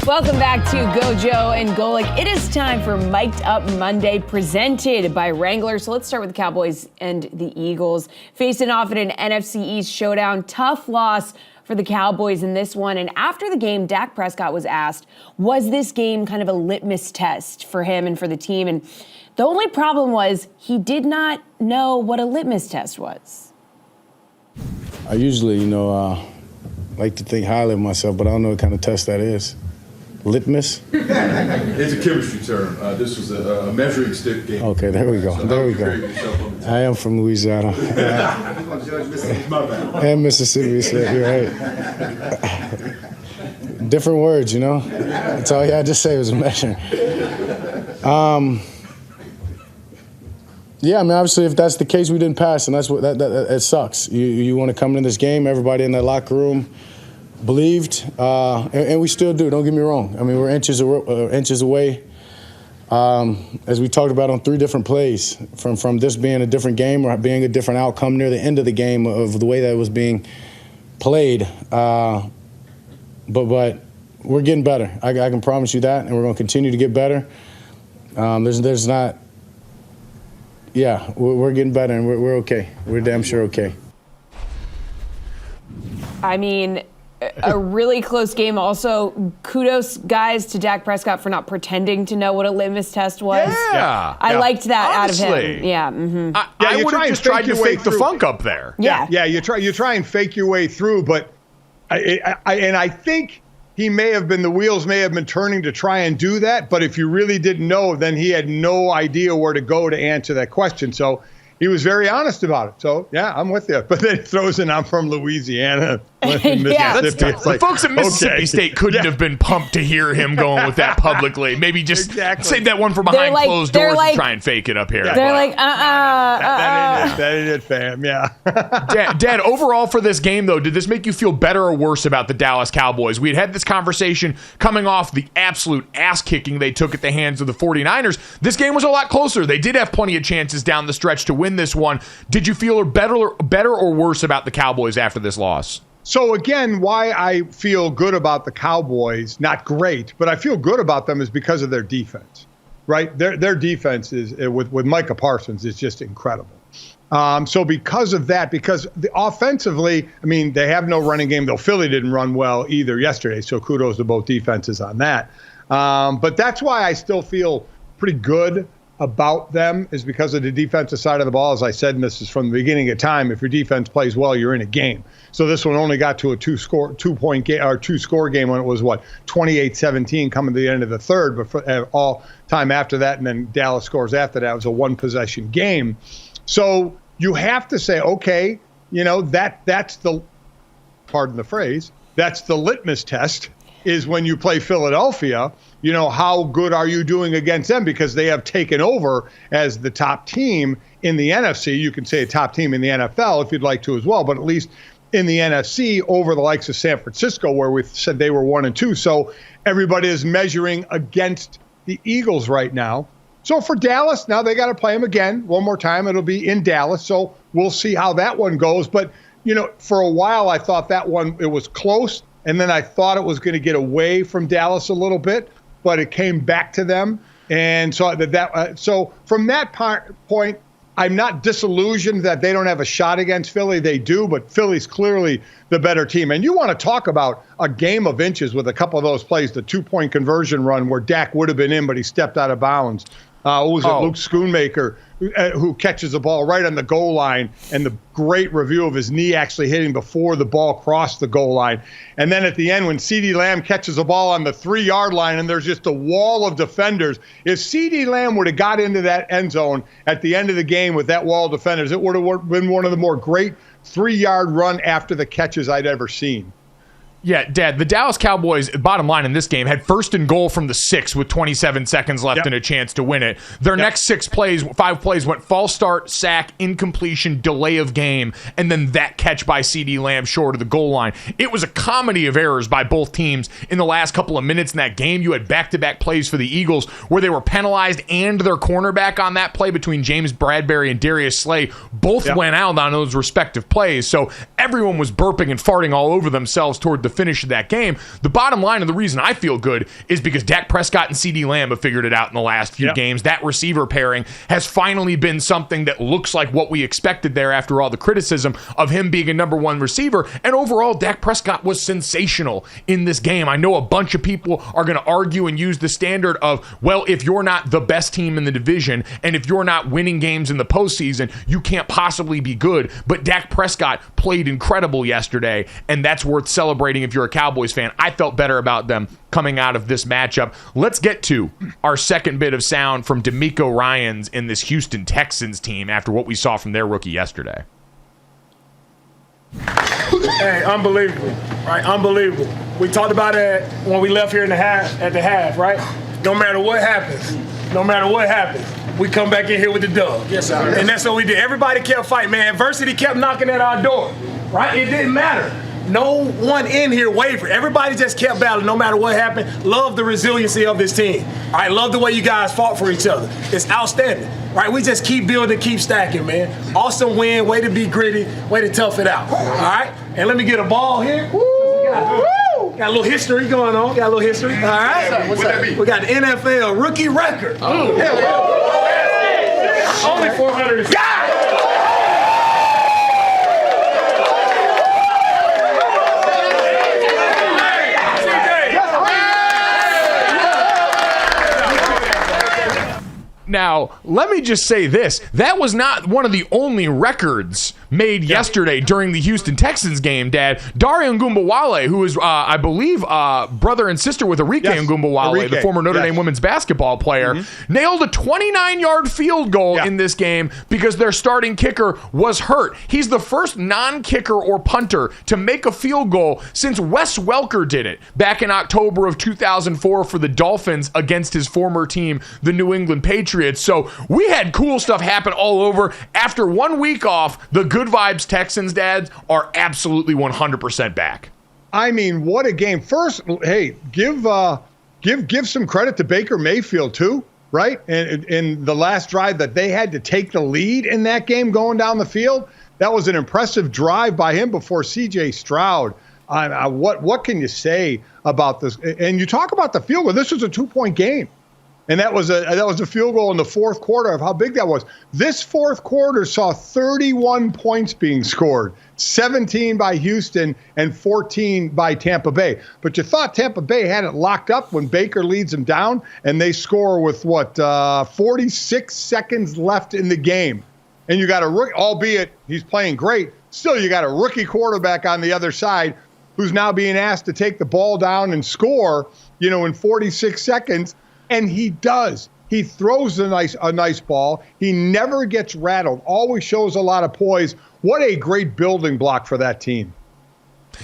Welcome back to GoJo and Golic. It is time for Mic'd Up Monday, presented by Wrangler. So let's start with the Cowboys and the Eagles. Facing off in an NFC East showdown. Tough loss for the Cowboys in this one. And after the game, Dak Prescott was asked, was this game kind of a litmus test for him and for the team? And the only problem was he did not know what a litmus test was. I usually, like to think highly of myself, but I don't know what kind of test that is. Litmus? It's a chemistry term. This was a measuring stick game. Okay, there we go. So there we go. I am from Louisiana. And Mississippi, so you're right. Different words, That's all you had to say was a measure. Yeah, I mean, obviously, if that's the case, we didn't pass, and that's what that it sucks. You want to come into this game, everybody in that locker room believed, and we still do. Don't get me wrong. I mean, we're inches away, as we talked about on 3 different plays, from this being a different game or being a different outcome near the end of the game of the way that it was being played. But we're getting better. I can promise you that, and we're going to continue to get better. There's not. Yeah, we're getting better, and we're okay. We're damn sure okay. I mean, a really close game. Also, kudos, guys, to Dak Prescott for not pretending to know what a litmus test was. Yeah. I liked that Honestly. out of him. Yeah. Mm-hmm. I would have just tried to fake the funk up there. Yeah. Yeah, you try and fake your way through, but I think the wheels may have been turning to try and do that, but if you really didn't know, then he had no idea where to go to answer that question. So he was very honest about it. So, yeah, I'm with you. But then he throws in, I'm from Louisiana. The folks at Mississippi State couldn't have been pumped to hear him going with that publicly. Maybe just save that one for behind closed doors and try and fake it up here. They're like, That ain't it, fam. Yeah. Dad, overall for this game, though, did this make you feel better or worse about the Dallas Cowboys? We had this conversation coming off the absolute ass-kicking they took at the hands of the 49ers. This game was a lot closer. They did have plenty of chances down the stretch to win this one. Did you feel better or worse about the Cowboys after this loss? So, again, why I feel good about the Cowboys, not great, but I feel good about them is because of their defense, right? Their defense is, with Micah Parsons, is just incredible. So because of that, because offensively, I mean, they have no running game, though Philly didn't run well either yesterday, so kudos to both defenses on that. But that's why I still feel pretty good about them, is because of the defensive side of the ball. As I said, and this is from the beginning of time, if your defense plays well, you're in a game. So this one only got to a two-score game when it was 28-17 coming to the end of the third, but for all time after that, and then Dallas scores after that, it was a 1-possession game. So you have to say, okay, that's the, pardon the phrase, that's the litmus test, is when you play Philadelphia, how good are you doing against them? Because they have taken over as the top team in the NFC. You can say a top team in the NFL if you'd like to as well, but at least in the NFC over the likes of San Francisco, where we said they were 1-2. So everybody is measuring against the Eagles right now. So for Dallas, now they got to play them again one more time. It'll be in Dallas. So we'll see how that one goes. But, for a while, I thought that one, it was close. And then I thought it was going to get away from Dallas a little bit, but it came back to them. And so so from that point, I'm not disillusioned that they don't have a shot against Philly. They do, but Philly's clearly the better team. And you want to talk about a game of inches with a couple of those plays, the 2-point conversion run where Dak would have been in, but he stepped out of bounds. Luke Schoonmaker, who catches the ball right on the goal line, and the great review of his knee actually hitting before the ball crossed the goal line. And then at the end, when CeeDee Lamb catches the ball on the 3-yard line and there's just a wall of defenders, if CeeDee Lamb would have got into that end zone at the end of the game with that wall of defenders, it would have been one of the more great 3-yard run after the catches I'd ever seen. Yeah, Dad, the Dallas Cowboys, bottom line in this game, had 1st and goal from the 6 with 27 seconds left and a chance to win it. Their next 5 plays went false start, sack, incompletion, delay of game, and then that catch by CeeDee Lamb short of the goal line. It was a comedy of errors by both teams in the last couple of minutes in that game. You had back-to-back plays for the Eagles where they were penalized, and their cornerback on that play between James Bradbury and Darius Slay both went out on those respective plays. So everyone was burping and farting all over themselves toward the finish of that game. The bottom line and the reason I feel good is because Dak Prescott and CeeDee Lamb have figured it out in the last few games. That receiver pairing has finally been something that looks like what we expected there after all the criticism of him being a number one receiver. And overall, Dak Prescott was sensational in this game. I know a bunch of people are going to argue and use the standard of, well, if you're not the best team in the division and if you're not winning games in the postseason, you can't possibly be good. But Dak Prescott played incredible yesterday, and that's worth celebrating if you're a Cowboys fan. I felt better about them coming out of this matchup. Let's get to our second bit of sound from D'Amico Ryans in this Houston Texans team after what we saw from their rookie yesterday. Hey, unbelievable, right? Unbelievable. We talked about it when we left here at the half, right? No matter what happens, we come back in here with the dub. Yes, sir. And that's what we did. Everybody kept fighting, man. Adversity kept knocking at our door, right? It didn't matter. No one in here wavered. Everybody just kept battling no matter what happened. Love the resiliency of this team. I love the way you guys fought for each other. It's outstanding, right? We just keep building, keep stacking, man. Awesome win. Way to be gritty. Way to tough it out. All right? And let me get a ball here. Got a little history going on. All right? What's that be? We got the NFL rookie record. Only 400. Now, let me just say this. That was not one of the only records made yesterday during the Houston Texans game, Dad. Dare Ngumbawale, who is, I believe, brother and sister with Arike Ngumbawale, the former Notre Dame women's basketball player, nailed a 29-yard field goal in this game because their starting kicker was hurt. He's the first non-kicker or punter to make a field goal since Wes Welker did it back in October of 2004 for the Dolphins against his former team, the New England Patriots. So we had cool stuff happen all over. After 1 week off, the Good Vibes Texans, dads, are absolutely 100% back. I mean, what a game. First, hey, give some credit to Baker Mayfield too, right? And in the last drive that they had to take the lead in that game going down the field, that was an impressive drive by him before C.J. Stroud. What can you say about this? And you talk about the field goal. This was a 2-point game. And that was a field goal in the fourth quarter of how big that was. This fourth quarter saw 31 points being scored, 17 by Houston and 14 by Tampa Bay. But you thought Tampa Bay had it locked up when Baker leads them down, and they score with, 46 seconds left in the game. And you got a rookie, albeit he's playing great, still you got a rookie quarterback on the other side who's now being asked to take the ball down and score, in 46 seconds. And he does. He throws a nice ball. He never gets rattled. Always shows a lot of poise. What a great building block for that team.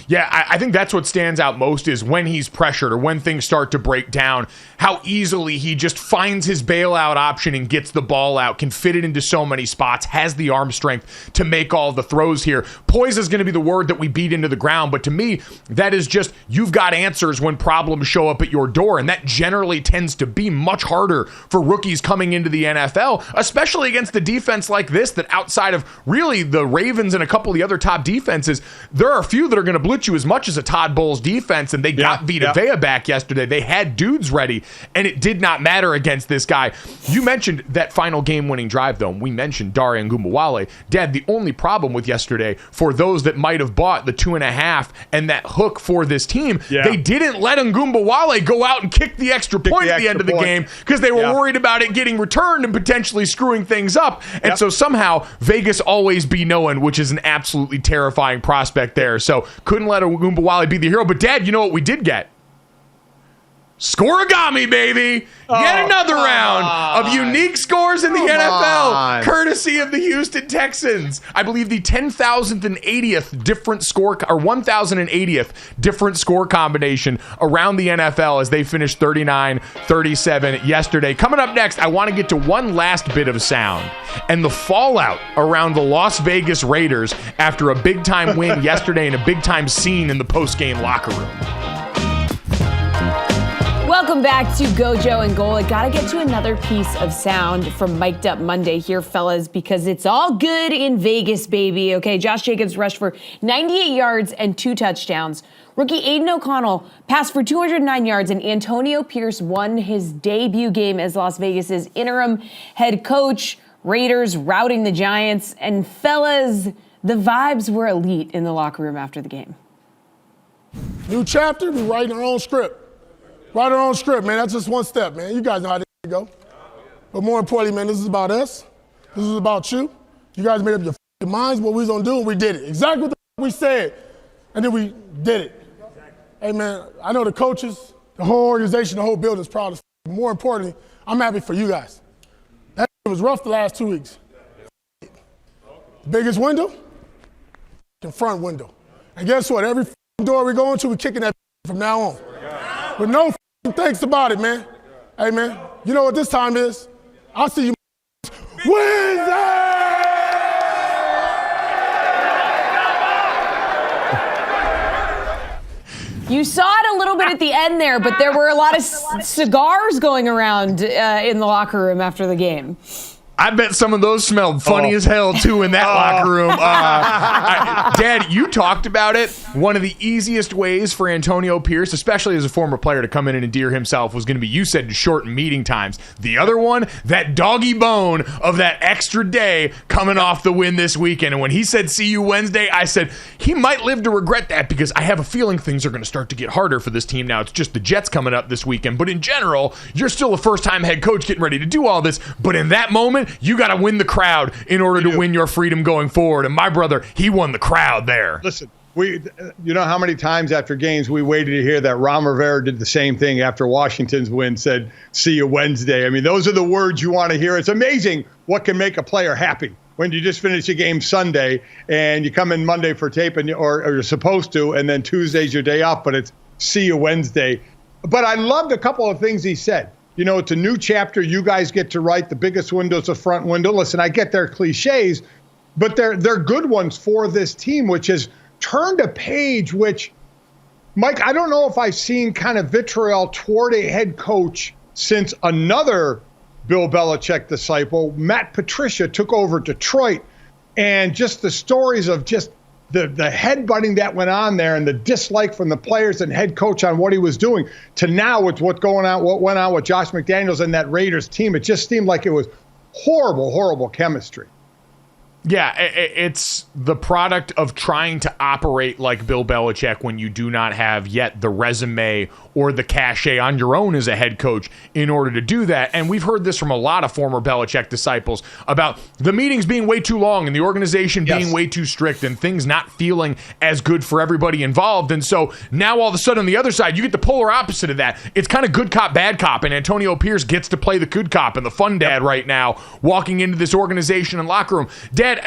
Yeah, I think that's what stands out most is when he's pressured or when things start to break down, how easily he just finds his bailout option and gets the ball out, can fit it into so many spots, has the arm strength to make all the throws here. Poise is going to be the word that we beat into the ground, but to me, that is just you've got answers when problems show up at your door, and that generally tends to be much harder for rookies coming into the NFL, especially against the defense like this that outside of really the Ravens and a couple of the other top defenses, there are a few that are going to blitz you as much as a Todd Bowles defense, and they got Vita Vea back yesterday. They had dudes ready, and it did not matter against this guy. You mentioned that final game-winning drive, though. We mentioned Dare Ngumbawale. Dad, the only problem with yesterday, for those that might have bought the 2.5 and that hook for this team, they didn't let Ngumbawale go out and kick the extra point at the end of the game because they were worried about it getting returned and potentially screwing things up. And so somehow Vegas always be knowing, which is an absolutely terrifying prospect there. So couldn't let Ngumbawale be the hero. But, Dad, you know what we did get? Scoregami, baby. Yet another round of unique scores in the NFL, courtesy of the Houston Texans. I believe the 10,080th different score, or 1,080th different score combination around the NFL as they finished 39-37 yesterday. Coming up next, I want to get to one last bit of sound and the fallout around the Las Vegas Raiders after a big-time win yesterday and a big-time scene in the post-game locker room. Welcome Welcome back to GoJo and Golic. Gotta get to another piece of sound from Mic'd Up Monday here, fellas, because it's all good in Vegas, baby. Okay, Josh Jacobs rushed for 98 yards and 2 touchdowns. Rookie Aiden O'Connell passed for 209 yards, and Antonio Pierce won his debut game as Las Vegas's interim head coach. Raiders routing the Giants. And fellas, the vibes were elite in the locker room after the game. New chapter, we writing our own script. Write our own script, man. That's just one step, man. You guys know how this go. But more importantly, man, this is about us. This is about you. You guys made up your minds what we was going to do, and we did it. Exactly what we said, and then we did it. Hey, man, I know the coaches, the whole organization, the whole building is proud of us. More importantly, I'm happy for you guys. That was rough the last 2 weeks. The biggest window, the front window. And guess what? Every door we go into, we're kicking that from now on. With no thanks about it, man. Hey, man, you know what this time is? I'll see you Wednesday! You saw it a little bit at the end there, but there were a lot of cigars going around in the locker room after the game. I bet some of those smelled funny as hell, too, in that locker room. Dad, you talked about it. One of the easiest ways for Antonio Pierce, especially as a former player, to come in and endear himself was going to be, you said, to shorten meeting times. The other one, that doggy bone of that extra day coming off the win this weekend. And when he said, see you Wednesday, I said, he might live to regret that because I have a feeling things are going to start to get harder for this team now. It's just the Jets coming up this weekend. But in general, you're still a first-time head coach getting ready to do all this. But in that moment, you got to win the crowd in order to win your freedom going forward. And my brother, he won the crowd there. Listen, you know how many times after games we waited to hear that Ron Rivera did the same thing after Washington's win, said, see you Wednesday. I mean, those are the words you want to hear. It's amazing what can make a player happy when you just finish a game Sunday and you come in Monday for tape or you're supposed to, and then Tuesday's your day off, but it's see you Wednesday. But I loved a couple of things he said. You know, it's a new chapter. You guys get to write. The biggest window's the front window. Listen, I get their cliches, but they're good ones for this team, which has turned a page, which, Mike, I don't know if I've seen kind of vitriol toward a head coach since another Bill Belichick disciple, Matt Patricia, took over Detroit. And just the stories of just the headbutting that went on there and the dislike from the players and head coach on what he was doing to now with what went on with Josh McDaniels and that Raiders team. It just seemed like it was horrible, horrible chemistry. Yeah, it's the product of trying to operate like Bill Belichick when you do not have yet the resume or the cachet on your own as a head coach in order to do that. And we've heard this from a lot of former Belichick disciples about the meetings being way too long and the organization being way too strict and things not feeling as good for everybody involved. And so now all of a sudden on the other side, you get the polar opposite of that. It's kind of good cop, bad cop. And Antonio Pierce gets to play the good cop and the fun dad right now, walking into this organization and locker room. Dad,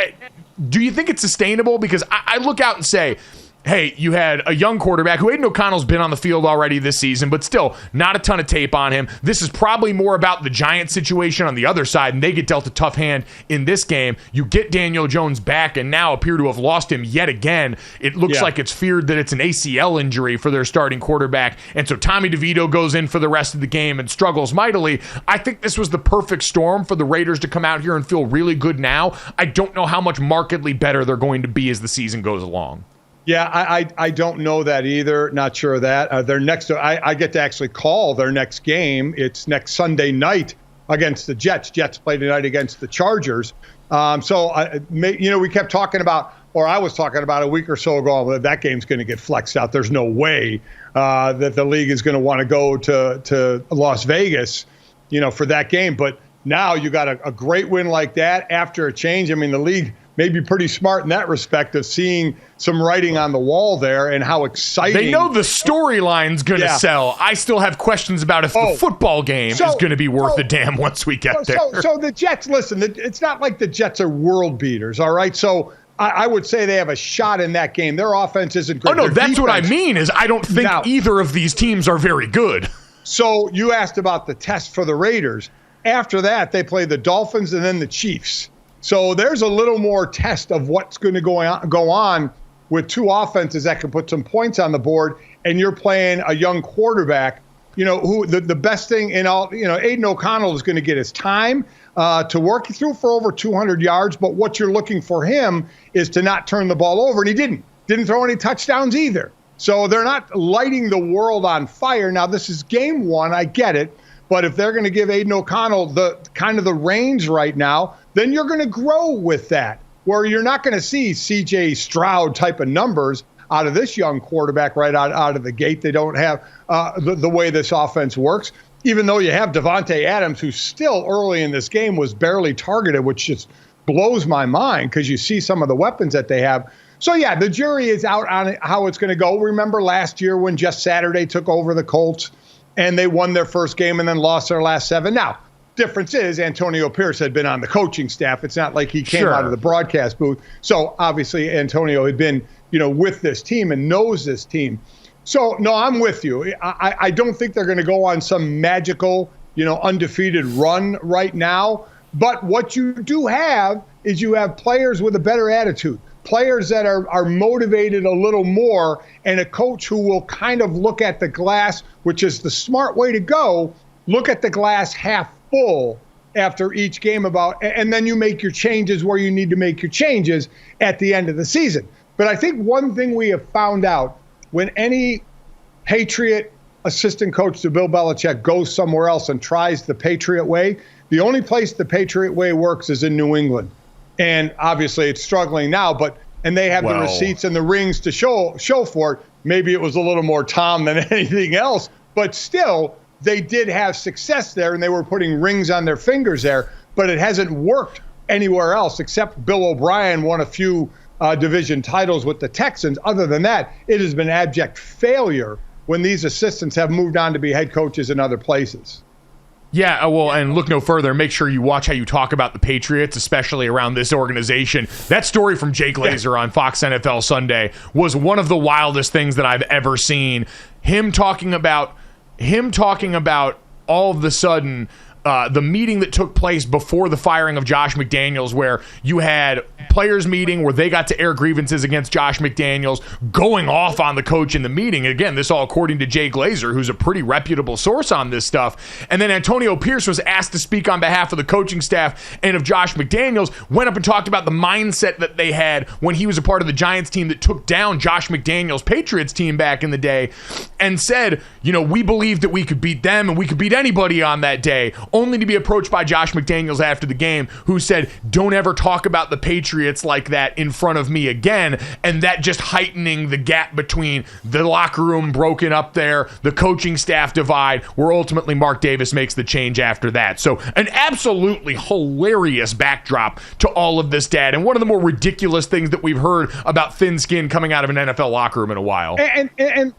do you think it's sustainable? Because I look out and say, hey, you had a young quarterback who Aiden O'Connell's been on the field already this season, but still not a ton of tape on him. This is probably more about the Giants situation on the other side, and they get dealt a tough hand in this game. You get Daniel Jones back and now appear to have lost him yet again. It looks like it's feared that it's an ACL injury for their starting quarterback, and so Tommy DeVito goes in for the rest of the game and struggles mightily. I think this was the perfect storm for the Raiders to come out here and feel really good now. I don't know how much markedly better they're going to be as the season goes along. Yeah, I don't know that either. Not sure of that. Their next, I get to actually call their next game. It's next Sunday night against the Jets. Jets play tonight against the Chargers. We kept talking about, or I was talking about a week or so ago, that game's going to get flexed out. There's no way that the league is going to want to go to Las Vegas, for that game. But now you got a great win like that after a change. I mean, the league may be pretty smart in that respect of seeing some writing on the wall there and how exciting. They know the storyline's going to sell. I still have questions about if the football game is going to be worth a damn once we get there. So the Jets, listen, it's not like the Jets are world beaters, all right? So I would say they have a shot in that game. Their offense isn't great. Oh, no, that's what I mean is I don't think either of these teams are very good. So you asked about the test for the Raiders. After that, they play the Dolphins and then the Chiefs. So there's a little more test of what's going to go on with two offenses that can put some points on the board, and you're playing a young quarterback who the best thing in all, Aiden O'Connell is going to get his time to work through for over 200 yards. But what you're looking for him is to not turn the ball over. And he didn't throw any touchdowns either. So they're not lighting the world on fire. Now, this is game one. I get it. But if they're going to give Aiden O'Connell the kind of the reins right now, then you're going to grow with that, where you're not going to see C.J. Stroud type of numbers out of this young quarterback right out of the gate. They don't have the way this offense works, even though you have Devontae Adams, who still early in this game was barely targeted, which just blows my mind because you see some of the weapons that they have. So, yeah, the jury is out on how it's going to go. Remember last year when Just Saturday took over the Colts and they won their first game and then lost their last 7? Now, difference is Antonio Pierce had been on the coaching staff. It's not like he came out of the broadcast booth. So, obviously, Antonio had been, with this team and knows this team. So, no, I'm with you. I don't think they're going to go on some magical, undefeated run right now. But what you do have is you have players with a better attitude, players that are motivated a little more, and a coach who will kind of look at the glass, which is the smart way to go, look at the glass half full after each game and then you make your changes where you need to make your changes at the end of the season. But I think one thing we have found out, when any Patriot assistant coach to Bill Belichick goes somewhere else and tries the Patriot way, the only place the Patriot way works is in New England. And obviously it's struggling now, and they have the receipts and the rings to show for it. Maybe it was a little more Tom than anything else, but still they did have success there and they were putting rings on their fingers there, but it hasn't worked anywhere else except Bill O'Brien won a few division titles with the Texans. Other than that, it has been abject failure when these assistants have moved on to be head coaches in other places. Yeah, well, and look no further. Make sure you watch how you talk about the Patriots, especially around this organization. That story from Jay Glazer on Fox NFL Sunday was one of the wildest things that I've ever seen. Him talking about all of the sudden the meeting that took place before the firing of Josh McDaniels, where you had players meeting where they got to air grievances against Josh McDaniels, going off on the coach in the meeting. Again, this all according to Jay Glazer, who's a pretty reputable source on this stuff. And then Antonio Pierce was asked to speak on behalf of the coaching staff and of Josh McDaniels, went up and talked about the mindset that they had when he was a part of the Giants team that took down Josh McDaniels' Patriots team back in the day, and said, we believed that we could beat them and we could beat anybody on that day, only to be approached by Josh McDaniels after the game, who said, don't ever talk about the Patriots like that in front of me again. And that just heightening the gap between the locker room broken up there, the coaching staff divide, where ultimately Mark Davis makes the change after that. So an absolutely hilarious backdrop to all of this, Dad, and one of the more ridiculous things that we've heard about thin skin coming out of an NFL locker room in a while. And I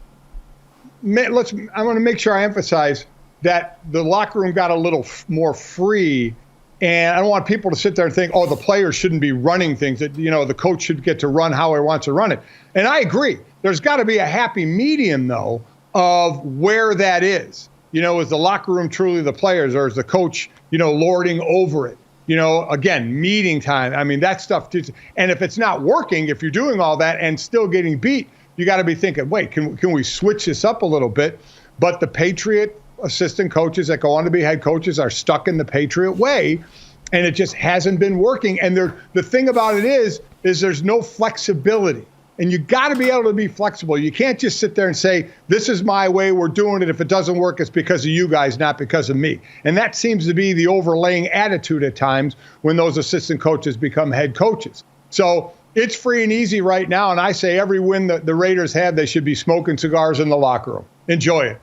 want to make sure I emphasize that the locker room got a little more free, and I don't want people to sit there and think, the players shouldn't be running things, that, the coach should get to run how he wants to run it. And I agree. There's got to be a happy medium, though, of where that is. Is the locker room truly the players, or is the coach, lording over it? Again, meeting time. I mean, that stuff. And if it's not working, if you're doing all that and still getting beat, you got to be thinking, wait, can we switch this up a little bit? But the Patriot assistant coaches that go on to be head coaches are stuck in the Patriot way, and it just hasn't been working. And the thing about it is there's no flexibility, and you got to be able to be flexible. You can't just sit there and say, this is my way, we're doing it. If it doesn't work, it's because of you guys, not because of me. And that seems to be the overlaying attitude at times when those assistant coaches become head coaches. So it's free and easy right now, and I say every win that the Raiders have, they should be smoking cigars in the locker room. Enjoy it.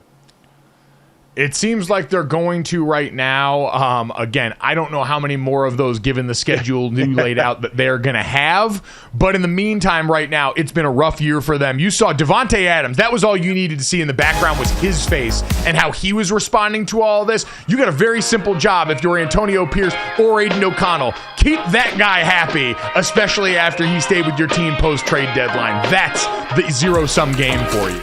It seems like they're going to right now. Again, I don't know how many more of those, given the schedule new laid out, that they're going to have. But in the meantime, right now, it's been a rough year for them. You saw Devontae Adams. That was all you needed to see in the background, was his face and how he was responding to all of this. You got a very simple job if you're Antonio Pierce or Aiden O'Connell. Keep that guy happy, especially after he stayed with your team post-trade deadline. That's the zero-sum game for you.